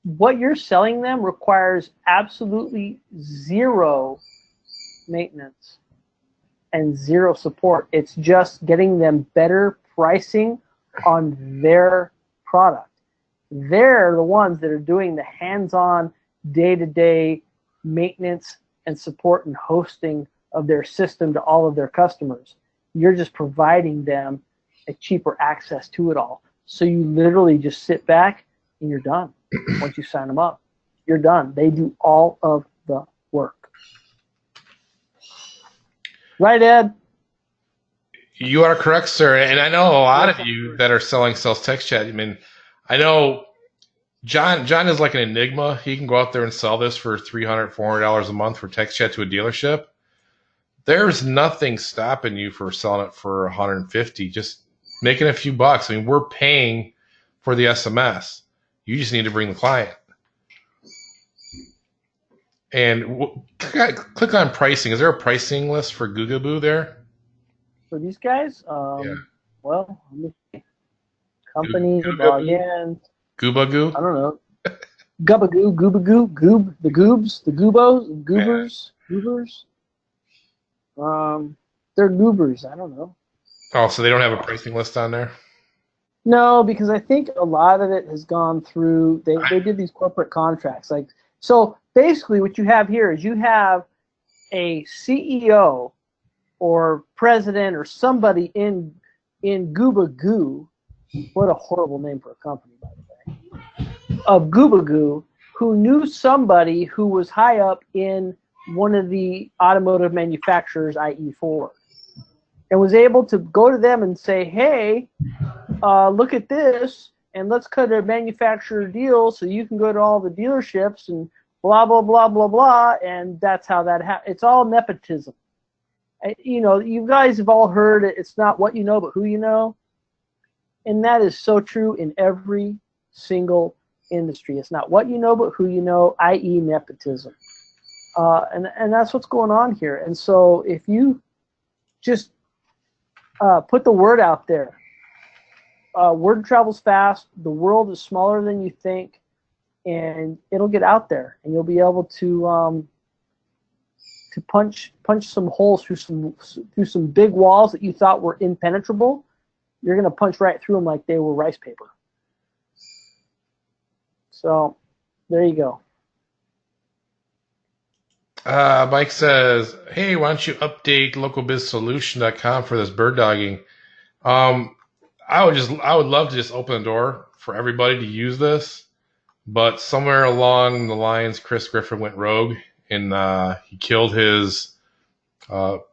what you're selling them requires absolutely zero maintenance and zero support. It's just getting them better pricing on their product. They're the ones that are doing the hands-on, day-to-day maintenance and support and hosting of their system to all of their customers. You're just providing them a cheaper access to it all. So you literally just sit back and you're done. Once you sign them up, you're done. They do all of the work. Right, Ed?
You are correct, sir. And I know a lot of you that are selling sales text chat. I mean, I know John is like an enigma. He can go out there and sell this for $300, $400 a month for text chat to a dealership. There's nothing stopping you for selling it for $150, just making a few bucks. I mean, we're paying for the SMS. You just need to bring the client. And click on pricing. Is there a pricing list for Googaboo there?
For these guys?
Yeah.
Well, let me see. Company, login.
Goobagoo?
I don't know. Gubagoo, Goobagoo, Goob, the Goobs, the Goobos, Goobers, Goobers. They're Goobers. I don't know.
Oh, so they don't have a pricing list on there?
No, because I think a lot of it has gone through. They did these corporate contracts. Like, so basically, what you have here is you have a CEO or president or somebody in Goobagoo. What a horrible name for a company, by the way. Of Goobagoo, who knew somebody who was high up in one of the automotive manufacturers, i.e. Ford, and was able to go to them and say, hey, look at this, and let's cut a manufacturer deal so you can go to all the dealerships and blah, blah, blah, blah, blah, and that's how that happens. It's all nepotism. You know, you guys have all heard it. It's not what you know, but who you know. And that is so true in every single industry. It's not what you know, but who you know, i.e. nepotism. And that's what's going on here. And so if you just put the word out there, word travels fast. The world is smaller than you think, and it'll get out there, and you'll be able to punch some holes through some big walls that you thought were impenetrable. You're gonna punch right through them like they were rice paper. So there you go.
Mike says, hey, why don't you update localbizsolution.com for this bird dogging? I would love to just open the door for everybody to use this, but somewhere along the lines, Chris Griffin went rogue and he killed his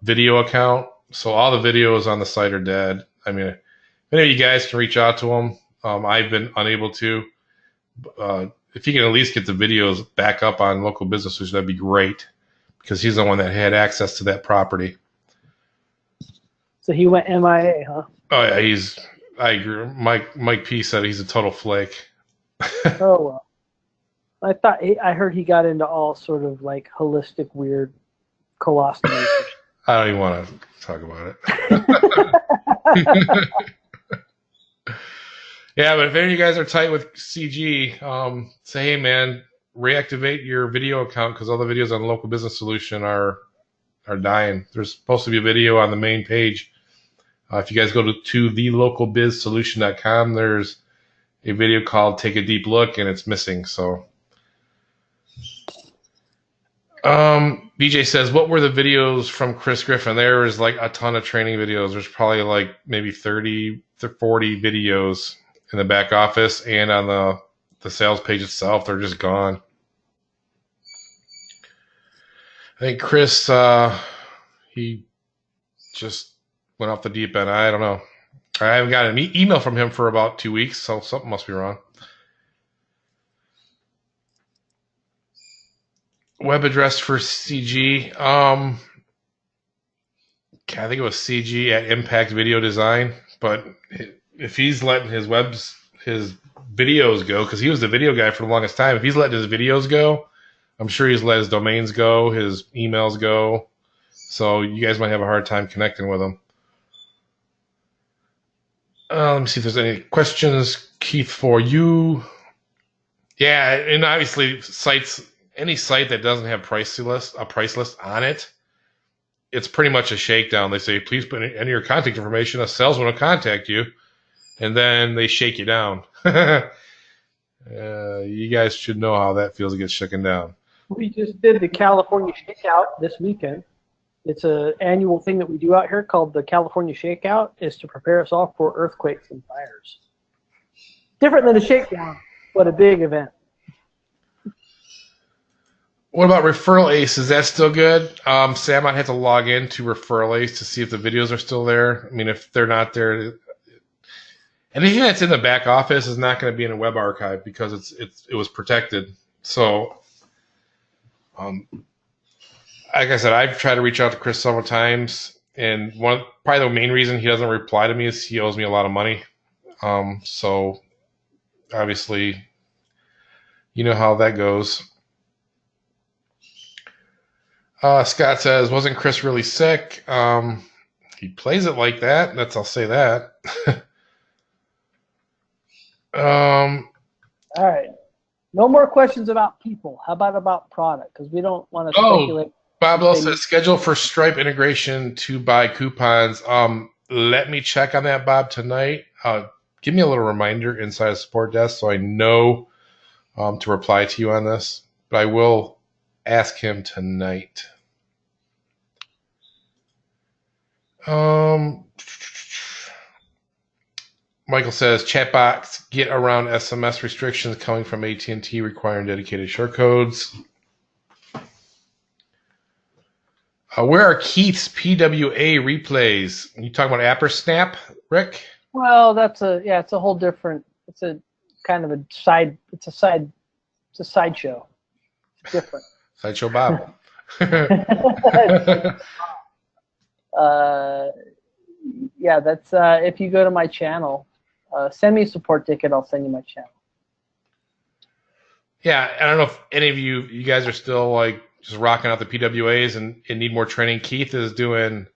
video account. So all the videos on the site are dead. I mean, if any of you guys can reach out to him, I've been unable to. If you can at least get the videos back up on Local Business Solution, that'd be great, because he's the one that had access to that property.
So he went MIA, huh?
Oh yeah, I agree. Mike P said he's a total flake.
Oh well. I heard he got into all sort of like holistic weird colostomy.
I don't even want to talk about it. Yeah, but if any of you guys are tight with CG, say, hey man, reactivate your video account, because all the videos on Local Business Solution are dying. There's supposed to be a video on the main page. If you guys go to thelocalbizsolution.com, there's a video called Take a Deep Look, and it's missing. So, BJ says, what were the videos from Chris Griffin? There is like a ton of training videos. There's probably like maybe 30 to 40 videos in the back office, and on the sales page itself, they're just gone. I think Chris, he just went off the deep end. I don't know. I haven't got an email from him for about 2 weeks, so something must be wrong. Web address for CG. I think it was CG at Impact Video Design, but if he's letting his videos go, because he was the video guy for the longest time, if he's letting his videos go, I'm sure he's let his domains go, his emails go. So you guys might have a hard time connecting with him. Let me see if there's any questions, Keith, for you. Yeah, and obviously any site that doesn't have a price list on it, it's pretty much a shakedown. They say, please put in your contact information. A salesman will contact you, and then they shake you down. You guys should know how that feels to get shaken down.
We just did the California Shakeout this weekend. It's an annual thing that we do out here called the California Shakeout. Is to prepare us all for earthquakes and fires. Different than a shakedown, but a big event.
What about Referral Ace? Is that still good? Sam, I'd have to log in to Referral Ace to see if the videos are still there. I mean, if they're not there, anything that's in the back office is not going to be in a web archive because it was protected. So, like I said, I've tried to reach out to Chris several times, and probably the main reason he doesn't reply to me is he owes me a lot of money. So, obviously, you know how that goes. Scott says, wasn't Chris really sick? He plays it like that. I'll say that.
All right. No more questions about people. How about product? Because we don't want to speculate.
Bob Lowe says, schedule for Stripe integration to buy coupons. Let me check on that, Bob, tonight. Give me a little reminder inside the support desk so I know to reply to you on this. But I will ask him tonight. Michael says, chatbots get around SMS restrictions coming from AT&T requiring dedicated short codes. Where are Keith's PWA replays? Are you talking about ApperSnap, Rick?
Well, it's a whole different. It's a kind of a side. It's a sideshow. It's different.
Sideshow Bob.
Yeah, that's if you go to my channel, send me a support ticket. I'll send you my channel.
Yeah, I don't know if any of you guys are still like just rocking out the PWAs and need more training. Keith is doing.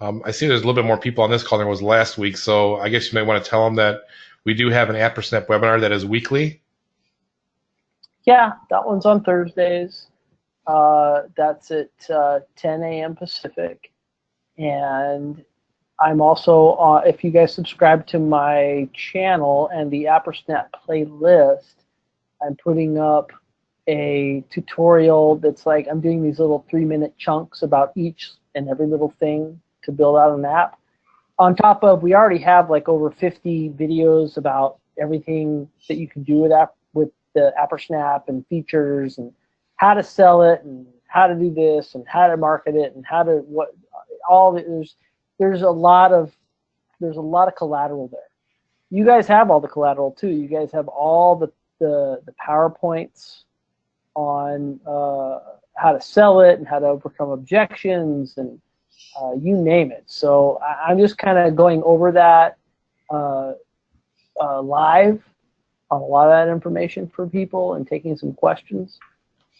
I see there's a little bit more people on this call than there was last week, so I guess you may want to tell them that we do have an ApperSnap webinar that is weekly.
Yeah, that one's on Thursdays. That's at 10 a.m. Pacific. And I'm also, if you guys subscribe to my channel and the ApperSnap playlist, I'm putting up a tutorial that's like, I'm doing these little 3-minute chunks about each and every little thing to build out an app. On top of, we already have like over 50 videos about everything that you can do with the ApperSnap and features and how to sell it and how to do this and how to market it and how to there's a lot of collateral there. You guys have all the collateral too. You guys have all the PowerPoints on how to sell it and how to overcome objections and you name it. So I'm just kind of going over that live on a lot of that information for people and taking some questions.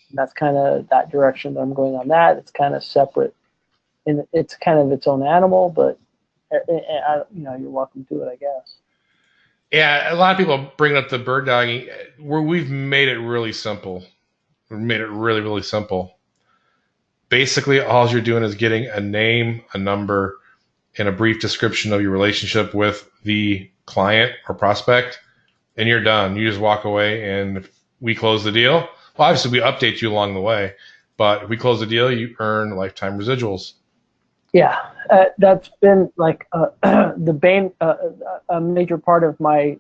And that's kind of that direction that I'm going on that. It's kind of separate. And it's kind of its own animal, but you're welcome to it, I guess.
Yeah, a lot of people bring up the bird dogging. We've made it really simple. We've made it really, really simple. Basically, all you're doing is getting a name, a number, and a brief description of your relationship with the client or prospect, and you're done. You just walk away, and if we close the deal, well, obviously we update you along the way, but if we close the deal, you earn lifetime residuals.
Yeah, that's been like a major part of my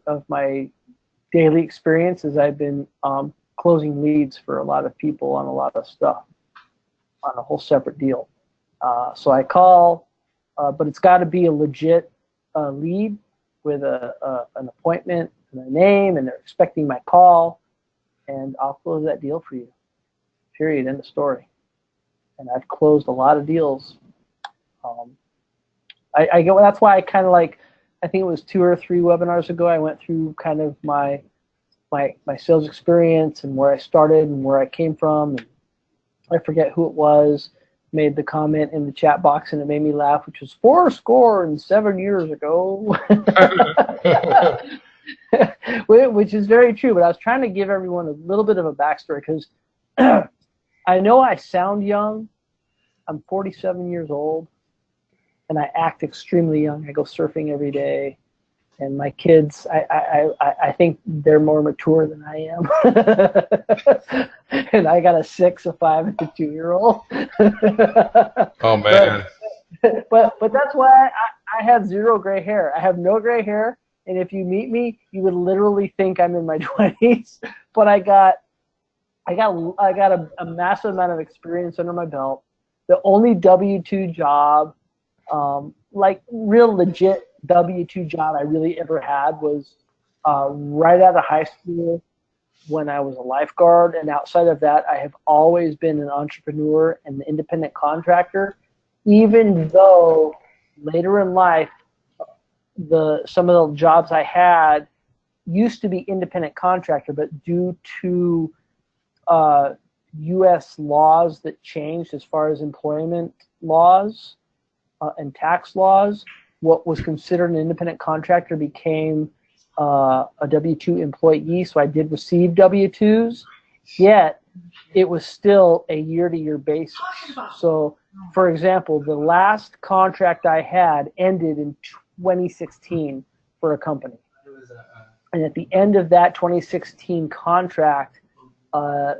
daily experience is I've been closing leads for a lot of people on a lot of stuff on a whole separate deal. So I call, but it's got to be a legit lead with an appointment and a name, and they're expecting my call, and I'll close that deal for you. Period. End of story. And I've closed a lot of deals. I get that's why I kind of like. I think it was 2 or 3 webinars ago. I went through kind of my sales experience and where I started and where I came from. And I forget who it was, made the comment in the chat box, and it made me laugh, which was 4 years ago, which is very true. But I was trying to give everyone a little bit of a backstory because I know I sound young. I'm 47 years old, and I act extremely young. I go surfing every day. And my kids, I think they're more mature than I am. And I got a 6, a 5, and a 2-year-old.
Oh, man.
But that's why I have 0 gray hair. I have no gray hair. And if you meet me, you would literally think I'm in my 20s. But I got a massive amount of experience under my belt. The only W-2 job, like real legit W-2 job I really ever had was right out of high school when I was a lifeguard. And outside of that, I have always been an entrepreneur and an independent contractor, even though later in life, some of the jobs I had used to be independent contractor, but due to U.S. laws that changed as far as employment laws and tax laws, what was considered an independent contractor became a W-2 employee. So I did receive W-2s, yet it was still a year-to-year basis. So, for example, the last contract I had ended in 2016 for a company. And at the end of that 2016 contract, I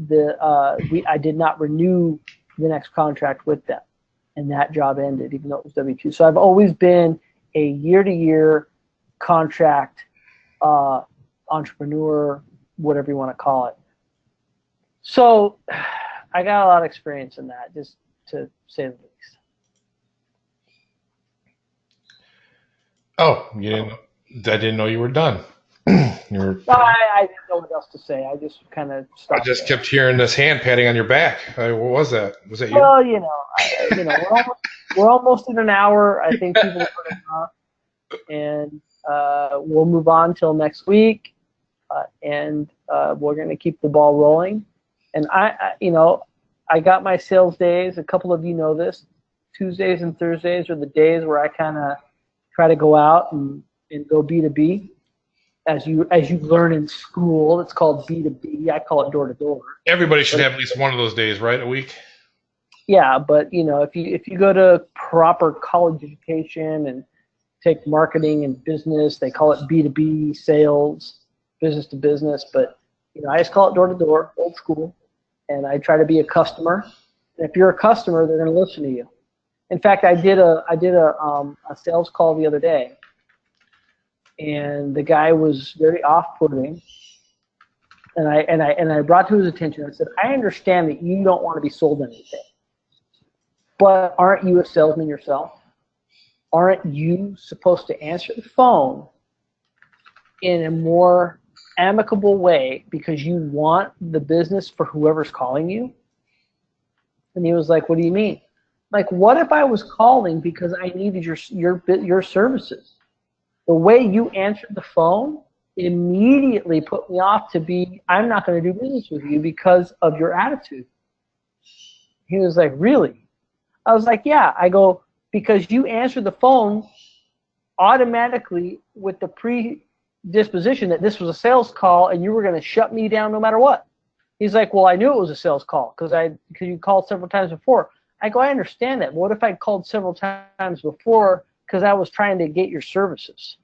did not renew the next contract with them. And that job ended, even though it was W-2. So I've always been a year-to-year contract entrepreneur, whatever you want to call it. So I got a lot of experience in that, just to say the least.
Oh, I didn't know you were done.
I didn't know what else to say. I just kind of stopped.
I just kept hearing this hand patting on your back. What was that? Was that you?
Well, we're almost in an hour. I think people have heard enough, and we'll move on till next week, and we're going to keep the ball rolling. And I got my sales days. A couple of you know this. Tuesdays and Thursdays are the days where I kind of try to go out and go B2B. As you learn in school, it's called B2B. I call it door to door.
Everybody should have at least one of those days, right? A week.
Yeah, but if you go to proper college education and take marketing and business, they call it B2B sales, business to business. But I just call it door to door, old school, and I try to be a customer. And if you're a customer, they're going to listen to you. In fact, I did a sales call the other day. And the guy was very off-putting, and I brought to his attention. I said, I understand that you don't want to be sold anything, but aren't you a salesman yourself? Aren't you supposed to answer the phone in a more amicable way because you want the business for whoever's calling you? And he was like, what do you mean? Like, what if I was calling because I needed your services? The way you answered the phone immediately put me off I'm not going to do business with you because of your attitude. He was like, really? I was like, yeah. I go, because you answered the phone automatically with the predisposition that this was a sales call and you were going to shut me down no matter what. He's like, well, I knew it was a sales call because you called several times before. I go, I understand that. But what if I called several times before because I was trying to get your services?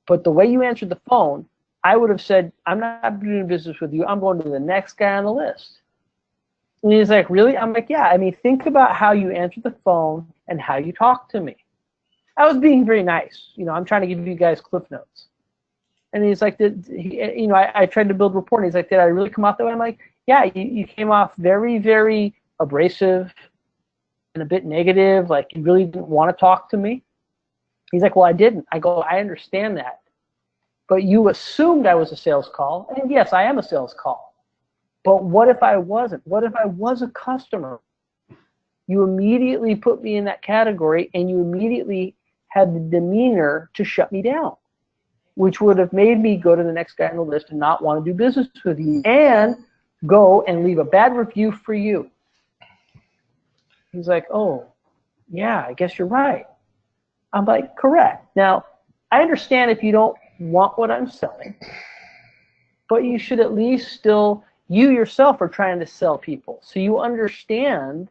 But the way you answered the phone, I would have said, I'm not doing business with you. I'm going to the next guy on the list. And he's like, really? I'm like, yeah. I mean, think about how you answered the phone and how you talked to me. I was being very nice. I'm trying to give you guys cliff notes. And he's like, I tried to build rapport. And he's like, did I really come off that way? I'm like, yeah, you came off very, very abrasive and a bit negative, like you really didn't want to talk to me. He's like, well, I didn't. I go, I understand that. But you assumed I was a sales call. And yes, I am a sales call. But what if I wasn't? What if I was a customer? You immediately put me in that category and you immediately had the demeanor to shut me down, which would have made me go to the next guy on the list and not want to do business with you and go and leave a bad review for you. He's like, oh, yeah, I guess you're right. I'm like, correct. Now, I understand if you don't want what I'm selling, but you should at least still, you yourself are trying to sell people. So you understand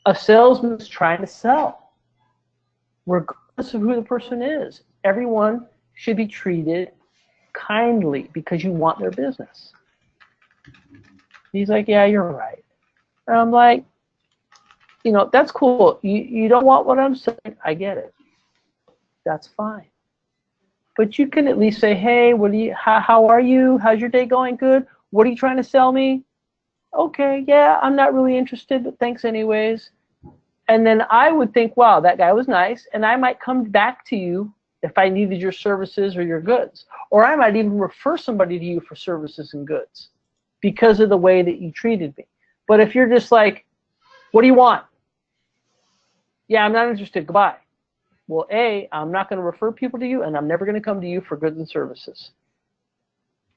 a salesman's trying to sell, regardless of who the person is. Everyone should be treated kindly because you want their business. He's like, yeah, you're right. And I'm like, you know, that's cool. You don't want what I'm saying. I get it. That's fine. But you can at least say, hey, how are you? How's your day going? Good. What are you trying to sell me? Okay, yeah, I'm not really interested, but thanks anyways. And then I would think, wow, that guy was nice, and I might come back to you if I needed your services or your goods. Or I might even refer somebody to you for services and goods because of the way that you treated me. But if you're just like, what do you want? Yeah, I'm not interested. Goodbye. Well, A, I'm not going to refer people to you, and I'm never going to come to you for goods and services.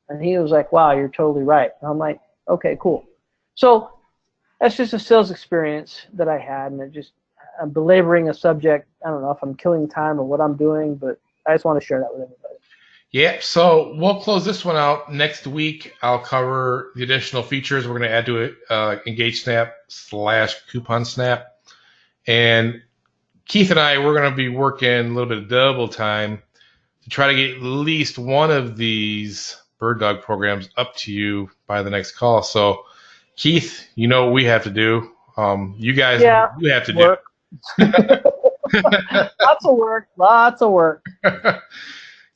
And he was like, wow, you're totally right. And I'm like, okay, cool. So that's just a sales experience that I had, and I'm belaboring a subject. I don't know if I'm killing time or what I'm doing, but I just want to share that with everybody.
Yeah, so we'll close this one out. Next week, I'll cover the additional features we're going to add to it, EngageSnap / Coupon Snap. And Keith and I, we're going to be working a little bit of double time to try to get at least one of these Bird Dog programs up to you by the next call. So, Keith, you know what we have to do. You guys, you have to
work. Do. Lots of work.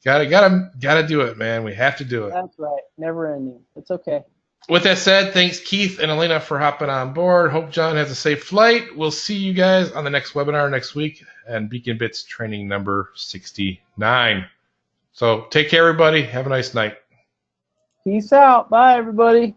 Gotta do it, man. We have to do it.
That's right. Never ending. It's okay.
With that said, thanks Keith and Elena for hopping on board. Hope John has a safe flight. We'll see you guys on the next webinar next week and Beacon Bits training number 69. So take care, everybody. Have a nice night.
Peace out. Bye, everybody.